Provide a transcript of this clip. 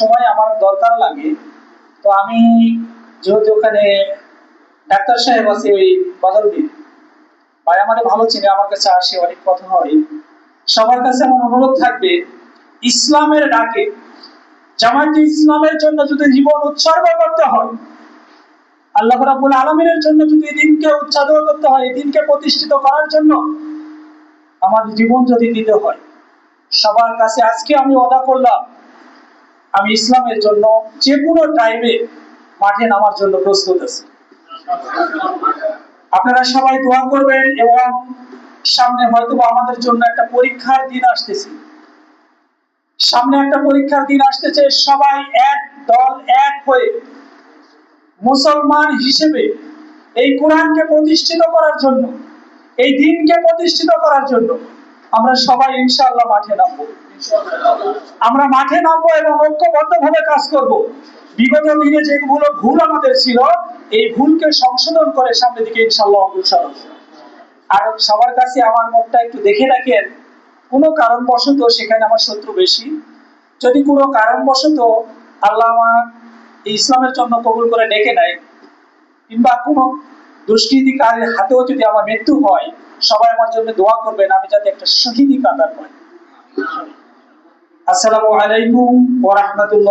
সময় আমার দরকার লাগে, তো আমি যেহেতু ওখানে ডাক্তার সাহেব আছে ওই বদরুদ্দিন ভাই আমারে ভালো চিনে, আমার কাছে আসে, অনেক কথা হয়। সবার কাছে আমার অনুরোধ থাকবে, ইসলামের ডাকে জামায়াতে ইসলামের জন্য যদি জীবন উৎসর্গ করতে হয়, আল্লাহ রাব্বুল আলামিনের জন্য যদি এই দিনকে উৎসাহ করতে হয়, এই দিনকে প্রতিষ্ঠিত করার জন্য আমার জীবন যদি দিতে হয়, সবার কাছে আজকে আমি ওয়াদা করলাম, আমি ইসলামের জন্য যে কোনো টাইমে মাঠে নামার জন্য প্রস্তুত আছি। আপনারা সবাই দোয়া করবেন, এবং সামনে হয়তো আমাদের জন্য একটা পরীক্ষার দিন আসতেছে, সামনে একটা পরীক্ষার দিন আসতেছে। সবাই এক দল এক হয়ে মুসলমান হিসেবে এই কোরআনকে প্রতিষ্ঠিত করার জন্য, এই দিনকে প্রতিষ্ঠিত করার জন্য আমরা সবাই ইনশাআল্লাহ মাঠে নামবো। আমরা মাঠে নামবো এবং ঐক্যবদ্ধভাবে কাজ করব। বিগত দিনে যেগুলো ভুল আমাদের ছিল, এই ভুলকে সংশোধন করে সামনের দিকে ইনশাআল্লাহ অগ্রসর হব। আর সবার কাছে আমার মুখটা একটু দেখে রাখেন, কোনো কারণবশত সেখানে আমার শত্রু বেশি, যদি কোনো কারণবশত আল্লাহ আমার ইসলামের জন্য কবুল করে ডেকে নেয়, কিংবা কোনো দুষ্কৃতিকারীর হাতেও যদি আমার মৃত্যু হয়, সবাই আমার জন্য দোয়া করবেন, আমি যাতে একটা শহীদি কাতার পাই। আসসালামু আলাইকুম ওয়া রাহমাতুল্লাহ।